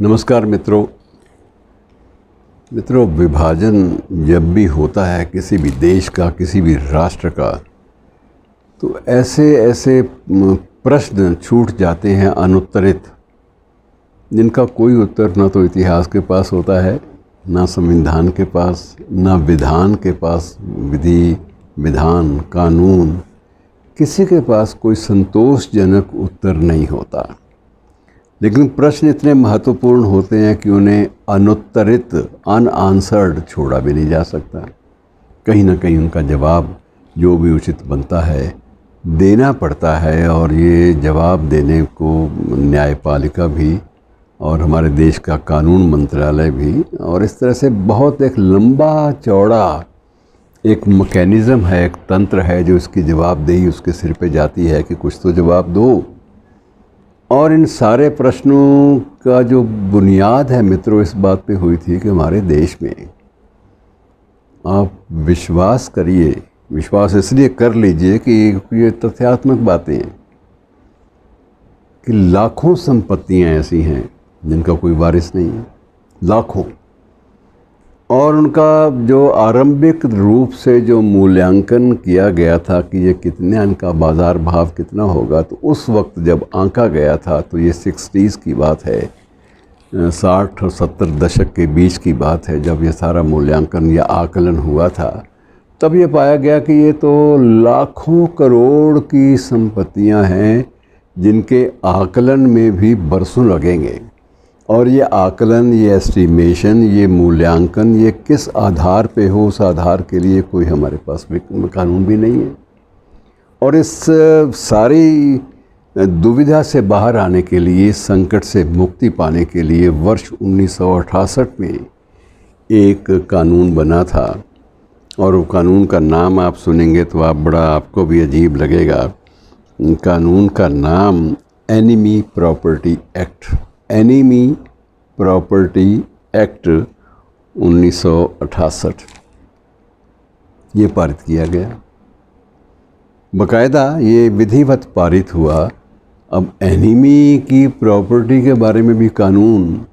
नमस्कार मित्रों, विभाजन जब भी होता है किसी भी देश का, किसी भी राष्ट्र का, तो ऐसे प्रश्न छूट जाते हैं अनुत्तरित, जिनका कोई उत्तर ना तो इतिहास के पास होता है, ना संविधान के पास, ना विधान के पास, विधि विधान कानून, किसी के पास कोई संतोषजनक उत्तर नहीं होता। लेकिन प्रश्न इतने महत्वपूर्ण होते हैं कि उन्हें अनुत्तरित, अनआंसर्ड छोड़ा भी नहीं जा सकता। कहीं ना कहीं उनका जवाब जो भी उचित बनता है देना पड़ता है, और ये जवाब देने को न्यायपालिका भी और हमारे देश का कानून मंत्रालय भी, और इस तरह से बहुत एक लंबा चौड़ा एक मैकेनिज़्म है, एक तंत्र है जो इसकी जवाबदेही उसके सिर पे जाती है कि कुछ तो जवाब दो। और इन सारे प्रश्नों का जो बुनियाद है मित्रों इस बात पे हुई थी कि हमारे देश में, आप विश्वास करिए, विश्वास इसलिए कर लीजिए कि ये तथ्यात्मक बातें हैं कि लाखों संपत्तियां ऐसी हैं जिनका कोई वारिस नहीं है, लाखों। और उनका जो आरंभिक रूप से जो मूल्यांकन किया गया था कि ये कितने, इनका बाज़ार भाव कितना होगा, तो उस वक्त जब आंका गया था तो ये 60s की बात है, 60 और 70 दशक के बीच की बात है, जब ये सारा मूल्यांकन या आकलन हुआ था। तब ये पाया गया कि ये तो लाखों करोड़ की संपत्तियां हैं जिनके आकलन में भी बरसों लगेंगे। और ये आकलन, ये एस्टिमेशन, ये मूल्यांकन, ये किस आधार पे हो, उस आधार के लिए कोई हमारे पास कानून भी नहीं है। और इस सारी दुविधा से बाहर आने के लिए, संकट से मुक्ति पाने के लिए वर्ष 1968 में एक कानून बना था, और वो कानून का नाम आप सुनेंगे तो आपको भी अजीब लगेगा। कानून का नाम enemy property act, enemy property act 1968 ये पारित किया गया। बाकायदा ये विधिवत पारित हुआ। अब एनिमी की प्रॉपर्टी के बारे में भी कानून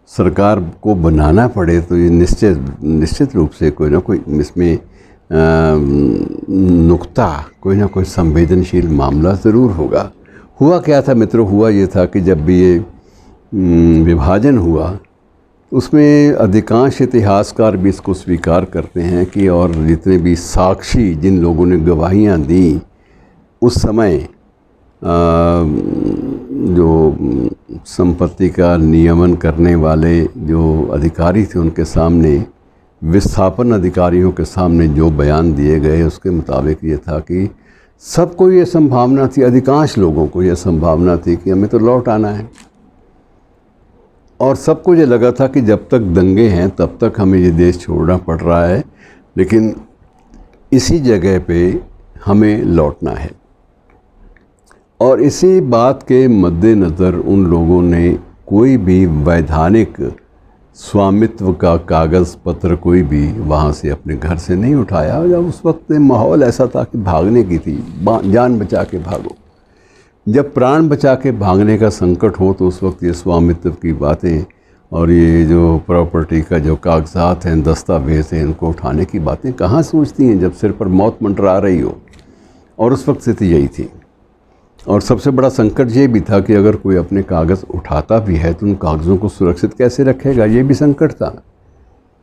सरकार को बनाना पड़े तो ये निश्चित रूप से कोई ना कोई इसमें नुक्ता, कोई ना कोई संवेदनशील मामला ज़रूर होगा। हुआ क्या था मित्रों, हुआ ये था कि जब भी ये विभाजन हुआ, उसमें अधिकांश इतिहासकार भी इसको स्वीकार करते हैं कि, और जितने भी साक्षी, जिन लोगों ने गवाहियाँ दी उस समय, जो संपत्ति का नियमन करने वाले जो अधिकारी थे, उनके सामने, विस्थापन अधिकारियों के सामने जो बयान दिए गए, उसके मुताबिक ये था कि सबको ये संभावना थी, अधिकांश लोगों को ये संभावना थी कि हमें तो लौट आना है। और सबको ये लगा था कि जब तक दंगे हैं तब तक हमें ये देश छोड़ना पड़ रहा है, लेकिन इसी जगह पे हमें लौटना है। और इसी बात के मद्देनज़र उन लोगों ने कोई भी वैधानिक स्वामित्व का कागज़ पत्र कोई भी वहाँ से अपने घर से नहीं उठाया। जब उस वक्त माहौल ऐसा था कि भागने की थी, जान बचा के भागो। जब प्राण बचा के भागने का संकट हो तो उस वक्त ये स्वामित्व की बातें और ये जो प्रॉपर्टी का जो कागजात हैं, दस्तावेज़ हैं, इनको उठाने की बातें कहाँ सोचती हैं जब सिर पर मौत मंडरा रही हो। और उस वक्त स्थिति यही थी। और सबसे बड़ा संकट ये भी था कि अगर कोई अपने कागज़ उठाता भी है तो उन कागज़ों को सुरक्षित कैसे रखेगा, ये भी संकट था।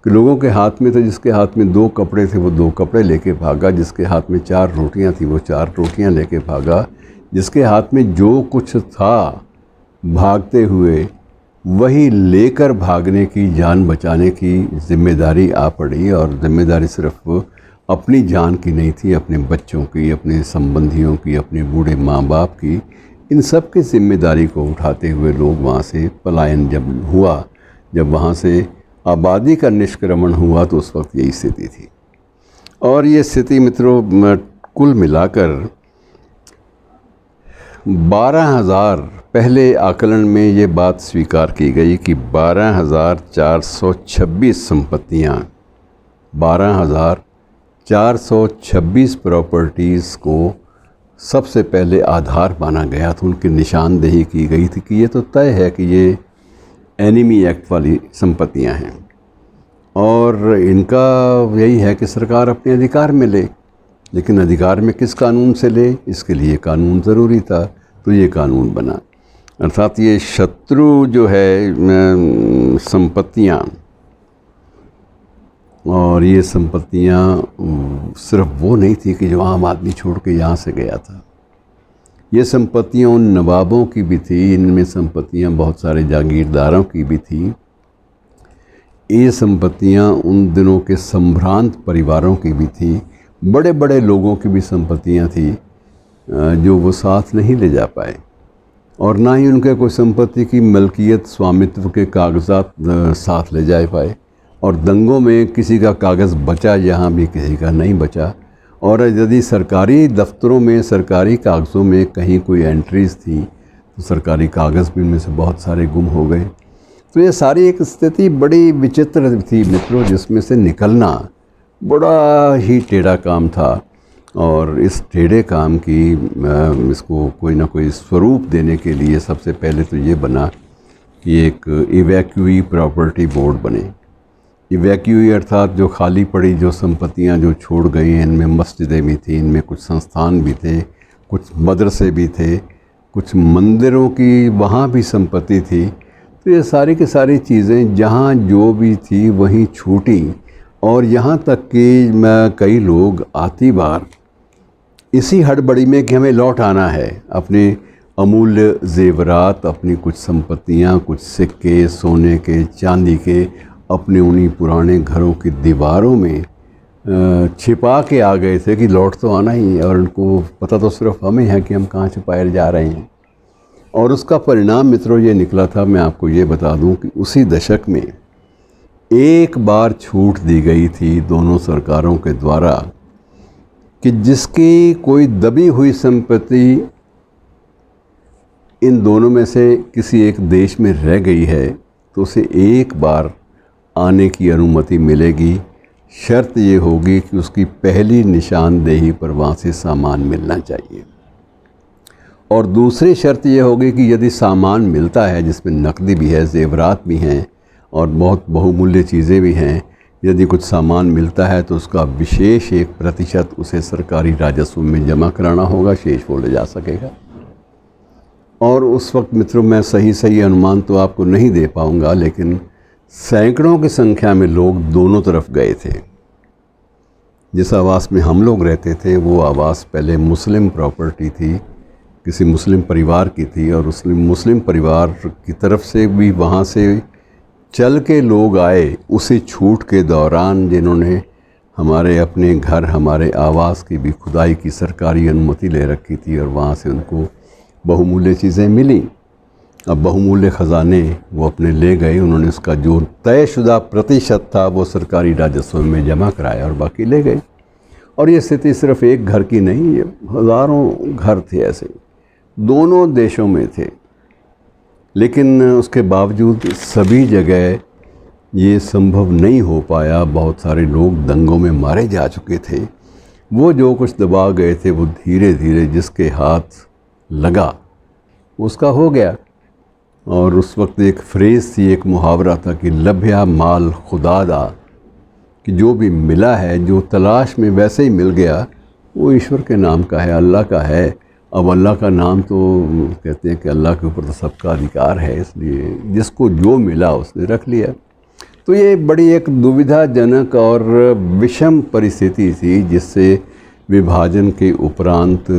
कि लोगों के हाथ में तो, जिसके हाथ में 2 कपड़े थे वो 2 कपड़े लेके भागा, जिसके हाथ में 4 रोटियाँ थी वो 4 रोटियाँ लेके भागा, जिसके हाथ में जो कुछ था भागते हुए वही लेकर भागने की, जान बचाने की जिम्मेदारी आ पड़ी। और जिम्मेदारी सिर्फ अपनी जान की नहीं थी, अपने बच्चों की, अपने संबंधियों की, अपने बूढ़े माँ बाप की, इन सब की जिम्मेदारी को उठाते हुए लोग वहाँ से पलायन जब हुआ, जब वहाँ से आबादी का निष्क्रमण हुआ, तो उस वक्त यही स्थिति थी। और ये स्थिति मित्रों कुल मिलाकर 12,000, पहले आकलन में ये बात स्वीकार की गई कि 12,426 संपत्तियाँ, 12,426 प्रॉपर्टीज़ को सबसे पहले आधार माना गया था, उनकी निशानदेही की गई थी कि ये तो तय है कि ये एनिमी एक्ट वाली संपत्तियां हैं, और इनका यही है कि सरकार अपने अधिकार में ले, लेकिन अधिकार में किस कानून से ले, इसके लिए कानून ज़रूरी था, तो ये कानून बना। अर्थात ये शत्रु जो है संपत्तियां, और ये संपत्तियां सिर्फ वो नहीं थी कि जो आम आदमी छोड़ के यहाँ से गया था। ये संपत्तियां उन नवाबों की भी थी, इनमें संपत्तियां बहुत सारे जागीरदारों की भी थी। ये संपत्तियां उन दिनों के संभ्रांत परिवारों की भी थी, बड़े बड़े लोगों की भी संपत्तियां थी जो वो साथ नहीं ले जा पाए, और ना ही उनके कोई संपत्ति की मलकियत स्वामित्व के कागजात साथ ले जा पाए। और दंगों में किसी का कागज़ बचा, यहाँ भी किसी का नहीं बचा। और यदि सरकारी दफ्तरों में, सरकारी कागज़ों में कहीं कोई एंट्रीज़ थी तो सरकारी कागज़ भी उनमें से बहुत सारे गुम हो गए। तो ये सारी एक स्थिति बड़ी विचित्र थी मित्रों, जिसमें से निकलना बड़ा ही टेढ़ा काम था। और इस टेढ़े काम की इसको कोई ना कोई स्वरूप देने के लिए सबसे पहले तो ये बना कि एक इवैक्यूई प्रॉपर्टी बोर्ड बने। इवैक्यूई अर्थात जो खाली पड़ी जो संपत्तियां जो छोड़ गई हैं, इनमें मस्जिदें भी थी, इनमें कुछ संस्थान भी थे, कुछ मदरसे भी थे, कुछ मंदिरों की वहाँ भी संपत्ति थी। तो ये सारी की सारी चीज़ें जहाँ जो भी थी वहीं छूटी, और यहाँ तक कि कई लोग आती बार इसी हड़बड़ी में कि हमें लौट आना है अपने अमूल्य जेवरात, अपनी कुछ संपत्तियाँ, कुछ सिक्के सोने के, चांदी के, अपने उन्हीं पुराने घरों की दीवारों में छिपा के आ गए थे कि लौट तो आना ही है, और उनको पता तो सिर्फ हमें है कि हम कहाँ छुपाए जा रहे हैं। और उसका परिणाम मित्रों ये निकला था, मैं आपको ये बता दूं कि उसी दशक में एक बार छूट दी गई थी दोनों सरकारों के द्वारा कि जिसकी कोई दबी हुई संपत्ति इन दोनों में से किसी एक देश में रह गई है तो उसे एक बार आने की अनुमति मिलेगी। शर्त ये होगी कि उसकी पहली निशानदेही पर वहाँ से सामान मिलना चाहिए, और दूसरी शर्त ये होगी कि यदि सामान मिलता है जिसमें नकदी भी है, जेवरात भी हैं और बहुत बहुमूल्य चीज़ें भी हैं, यदि कुछ सामान मिलता है तो उसका विशेष 1% उसे सरकारी राजस्व में जमा कराना होगा, शेष वो ले जा सकेगा। और उस वक्त मित्रों मैं सही अनुमान तो आपको नहीं दे पाऊँगा, लेकिन सैकड़ों की संख्या में लोग दोनों तरफ गए थे। जिस आवास में हम लोग रहते थे वो आवास पहले मुस्लिम प्रॉपर्टी थी, किसी मुस्लिम परिवार की थी, और उस मुस्लिम परिवार की तरफ से भी वहाँ से चल के लोग आए उसी छूट के दौरान, जिन्होंने हमारे अपने घर, हमारे आवास की भी खुदाई की सरकारी अनुमति ले रखी थी, और वहाँ से उनको बहुमूल्य चीज़ें मिली। अब बहुमूल्य ख़जाने वो अपने ले गए, उन्होंने उसका जो तयशुदा प्रतिशत था वो सरकारी राजस्व में जमा कराया और बाकी ले गए। और ये स्थिति सिर्फ एक घर की नहीं, ये हज़ारों घर थे ऐसे, दोनों देशों में थे। लेकिन उसके बावजूद सभी जगह ये संभव नहीं हो पाया। बहुत सारे लोग दंगों में मारे जा चुके थे, वो जो कुछ दबा गए थे वो धीरे धीरे जिसके हाथ लगा उसका हो गया। और उस वक्त एक फ्रेज़ थी, एक मुहावरा था कि लभ्या माल खुदा दा, कि जो भी मिला है, जो तलाश में वैसे ही मिल गया, वो ईश्वर के नाम का है, अल्लाह का है। अब अल्लाह का नाम तो कहते हैं कि अल्लाह के ऊपर तो सबका अधिकार है, इसलिए जिसको जो मिला उसने रख लिया। तो ये बड़ी एक दुविधाजनक और विषम परिस्थिति थी जिससे विभाजन के उपरांत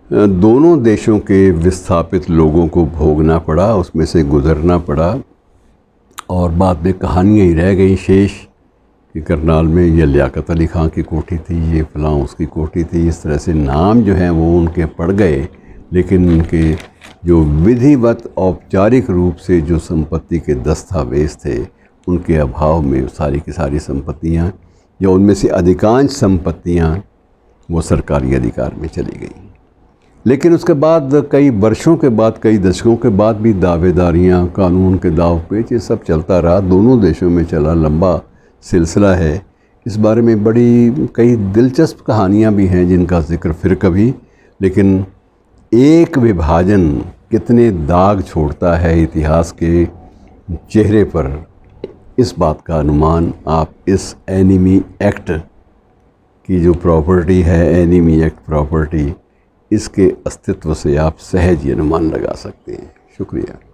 दोनों देशों के विस्थापित लोगों को भोगना पड़ा, उसमें से गुज़रना पड़ा। और बाद में कहानियाँ ही रह गई शेष कि करनाल में ये लियाकत अली ख़ां की कोठी थी, ये फ़लाँ उसकी कोठी थी। इस तरह से नाम जो हैं वो उनके पड़ गए, लेकिन उनके जो विधिवत औपचारिक रूप से जो संपत्ति के दस्तावेज़ थे उनके अभाव में सारी की सारी संपत्तियाँ या उनमें से अधिकांश संपत्तियाँ वो सरकारी अधिकार में चली गई। लेकिन उसके बाद कई वर्षों के बाद, कई दशकों के बाद भी दावेदारियाँ, कानून के दाव पेच, ये सब चलता रहा, दोनों देशों में चला, लंबा सिलसिला है। इस बारे में बड़ी कई दिलचस्प कहानियाँ भी हैं जिनका जिक्र फिर कभी। लेकिन एक विभाजन कितने दाग छोड़ता है इतिहास के चेहरे पर, इस बात का अनुमान आप इस एनिमी एक्ट की जो प्रॉपर्टी है, एनिमी एक्ट प्रॉपर्टी, इसके अस्तित्व से आप सहज ही अनुमान लगा सकते हैं। शुक्रिया।